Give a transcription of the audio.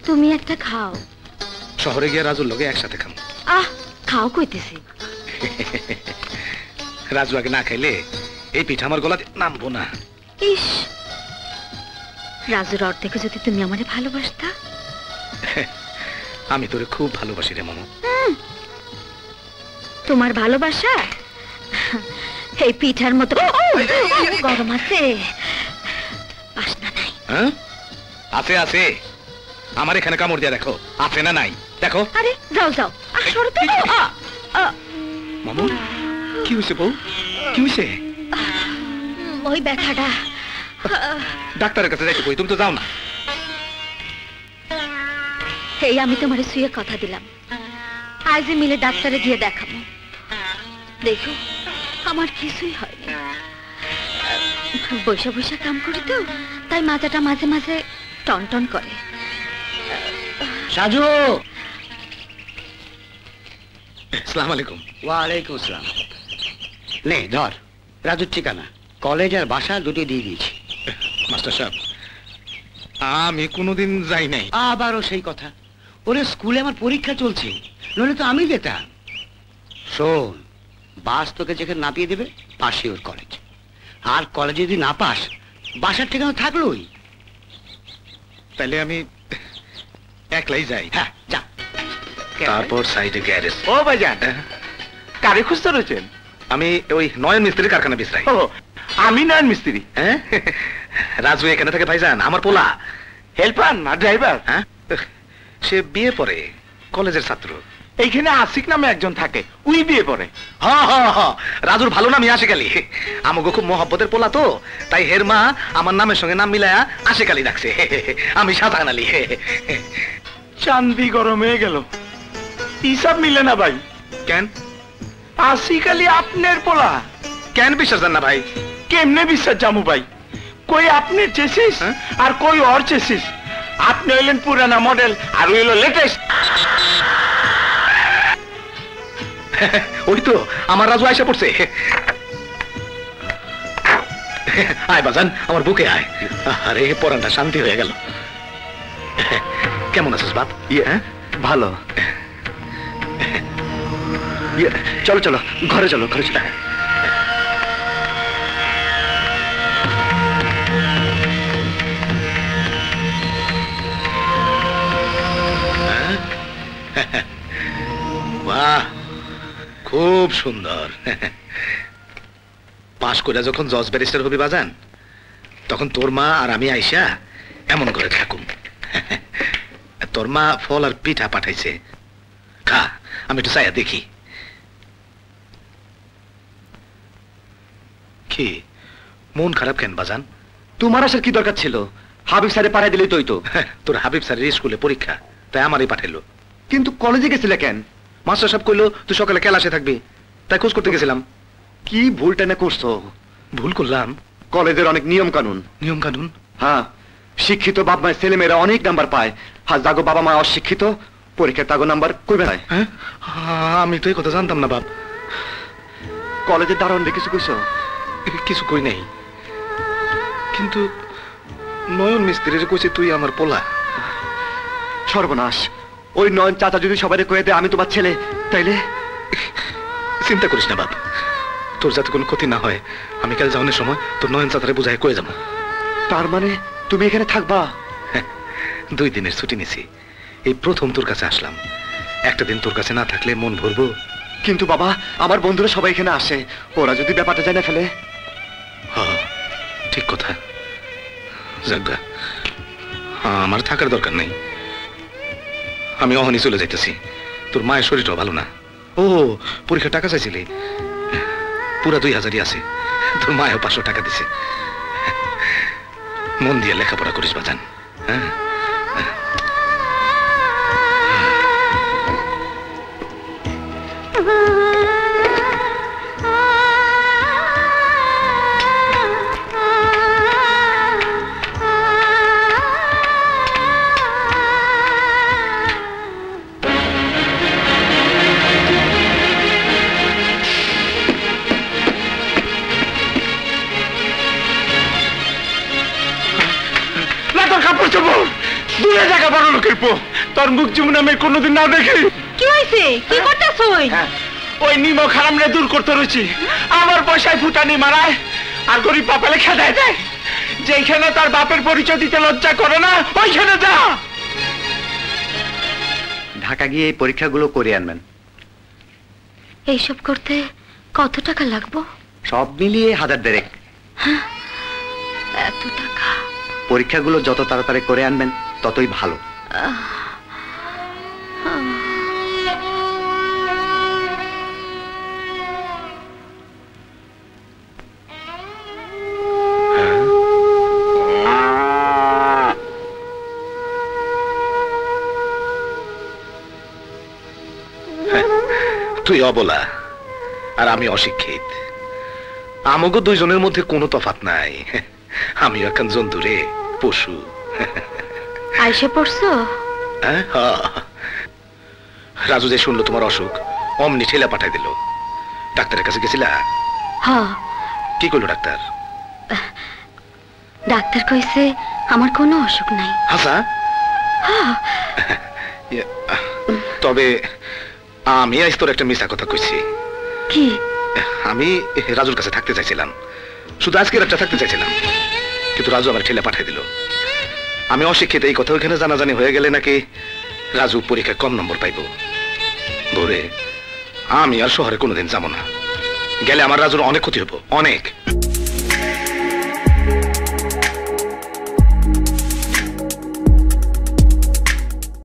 তুমি একটা খাও। শহরে গিয়ে রাজুর লগে একসাথে খাম। আহ, খাও কইতেছি। রাজু আগে না খাইলে এই পিঠা আমার গলাতে নামবো না। ইস, রাজুর অর্ধেক যদি তুমি আমারে ভালোবাসতা। আমি তোরে খুব ভালোবাসি রে মামু। তোমার ভালোবাসা এই পিঠার মতো গরম আছে, বাসনা নাই। আছে আছে, আমার এখানে কামড় দিয়ে দেখো আছে না নাই দেখো। আরে যাও যাও, সরো তো। মামু কি হয়েছে বউ, কি হয়েছে? ওই ব্যথাটা। ডাক্তারের কাছে যাইতে কই, তুমি তো যাও না। এই আমি তোমারে শুয়ে কথা দিলাম, আজ মিলে ডাক্তারে গিয়ে দেখাবো। দেখো আমার কিছুই হয়নি, বৈশা বৈশা কাম করি তো, তাই মাথাটা মাঝে মাঝে টন টন করে। সাজু। আসসালামু আলাইকুম। ওয়ালাইকুম আসসালাম। নে ধর রাজুর ঠিকানা, কলেজ আর বাসা দুটো দিয়ে দিয়েছি। মাস্টার সাহেব, আমি কোনোদিন যাই নাই। আবারও সেই কথা, ওরে স্কুলে আমার পরীক্ষা চলছে, নইলে তো আমি যেতাম। শোন, বাস তোকে যেখানে নামিয়ে দেবে পাশে ওর কলেজ, আর কলেজে যদি না পাস বাসার ঠিকানা থাকলোই। তাহলে আমি একলাই যাই। হ্যাঁ যা। তারপর সাইডে গ্যারেজ। ও ভাইজান, কারে খুঁজতে রয়েছেন? আমি ওই নয়ন মিস্ত্রির কারখানা বিশ্রাই। ও, আমি নয়ন মিস্ত্রি। হ্যাঁ, রাজু এখানে থাকে ভাইজান, আমার পোলা। হেল্পার না ড্রাইভার? হ্যাঁ, সে বিয়ে পড়ে, কলেজের ছাত্র। এইখানে আশিক নামে একজন থাকে, উই বিয়ে পড়ে। রাজুর ভালো নাম আশিক আলী, আমাকে খুব মহব্বতের পোলা তো, তাই হের মা আমার নামের সঙ্গে নাম মিলায়া আশিক আলী রাখছে। আমি শাহজাহান আলী। চান্দি গরম হয়ে গেল, হিসাব মিলে না ভাই। কেন? আশিক আলী আপনার পোলা। কেন বিশ্বাস দেন না ভাই? কেমনে বিশ্বাস জামু ভাই? কই আপনি চেসিস আর কই ওর চেসিস। আপনি হইলেন পুরানা মডেল আর হইল লেটেস্ট। ওই তো আমার রাজু আয়সা পড়ছে। আয় বাজান, আমার বুকে আয়। আরে পরানটা শান্তি হয়ে গেল। কেমন আছিস বাপ? ভালো। চলো চলো ঘরে চলো, ঘরে চলো। বাহ, খুব সুন্দর। পাশ করে যখন জজ ব্যারিস্টার হবি বাজান, তখন তোর মা আর আমি আইসা এমন করে থাকুম। তোর মা ফল আর পিঠা পাঠাইছে, খা, আমি একটু চাইয়া দেখি। কি মন খারাপ কেন বাজান? তোমার আসার কি দরকার ছিল? হাবিব স্যারে পাঠাই দিলেই তোই তো। তোর হাবিব স্যারের স্কুলে পরীক্ষা, তাই আমারই পাঠাইলো। কিন্তু কলেজে গেছিলে কেন? মাস্টার সাহেব কইলো তুই সকালে ক্লাসে থাকবি, তাই খোঁজ করতে গেছিলাম। কি ভুলটা না করছো? ভুল করলাম? কলেজের অনেক নিয়ম কানুন। নিয়ম কানুন? হ্যাঁ, শিক্ষিত বাপ মায়ের ছেলে মেয়েরা অনেক নাম্বার পায়, আর যাগো বাবা মা অশিক্ষিত পরীক্ষায় তাগো নাম্বার কইবে না। হ্যাঁ, আমি তো এই কথা জানতাম না বাপ। কলেজের দারোয়ান কিছু কইছো? কিছু কই নাই, কিন্তু নয়ন মিস্ত্রি কইছে তুই আমার পোলা। সর্বনাশ, ওই নয়ন চাচা যদি সবাই কয়ে দেয় আমি তোমার ছেলে, তাইলে? চিন্তা করিস না বাপ, তোর যাতে কোনো ক্ষতি না হয় আমি কাল যাওয়ানোর সময় তোর নয়ন চাচারে বুঝাই কয়ে যাবো। তার মানে তুমি এখানে থাকবা? 2 দিনের ছুটি নিছি, এই প্রথম তোর কাছে আসলাম। একটা দিন তোর কাছে না থাকলে মন ভরবো? কিন্তু বাবা, আমার বন্ধুরা সবাই এখানে আসে, ওরা যদি ব্যাপারটা জানে ফেলে? ঠিক কথা। যাজ্ঞা, আমার থাকার দরকার নেই, আমি অহনি চলে যাইতেছি। তোর মায়ের শরীরটাও ভালো না। ও, পরীক্ষার টাকা চাইছিলি? পুরা 2000ই আছে, তোর মায়েও 500 টাকা দিছে। মন দিয়ে লেখাপড়া করিস বাজান। হ্যাঁ, দূরে জায়গা বড় লোকের পো, তোর মুখ যেমন আমি কোনোদিন না দেখি। কি হয়েছে? কি করতেছই? ওই নিমক হারামরে দূর করতে রয়েছি। আমার পয়সায় ফুটানি মারায় আর গরিব বাপালে খেদায় দেয়। যেখানে তার বাপের পরিচয় দিতে লজ্জা করে না, ওইখানে যা। ঢাকা গিয়ে এই পরীক্ষাগুলো করে আনবেন। এইসব করতে কত টাকা লাগবো? সব মিলিয়ে 1000 দেড়েক। এত টাকা? পরীক্ষাগুলো যত তাড়াতাড়ি করে আনবেন ততই ভালো। তুই অবলা আর আমি অশিক্ষিত, আমাকে দুইজনের মধ্যে কোনো তফাৎ নাই। আমি এখন জন্তু রে, পশু। আইসে পড়ছো? রাজু যে শুনলো তোমার অসুখ, অমনি ঠেলা পাঠাই দিল। ডাক্তারের কাছে গেছিলা? হ্যাঁ। কি করলো ডাক্তার? ডাক্তার কইছে আমার কোনো অসুখ নাই। হাসা? তবে আমি আজ তোর একটা মিথ্যা কথা কইছি। কি? আমি রাজুর কাছে থাকতে চাইছিলাম, শুধু আজকের রাতটা থাকতে চাইছিলাম, কিন্তু রাজু আমার ঠেলে পাঠিয়ে দিল। আমি অশিক্ষিত এই কথা ওইখানে জানাজানি হয়ে গেলে নাকি রাজু পরীক্ষায় কম নম্বর পাইব। ভোরে আমি আর শহরে কোনোদিন যাবো না, গেলে আমার রাজুর অনেক ক্ষতি হবো, অনেক।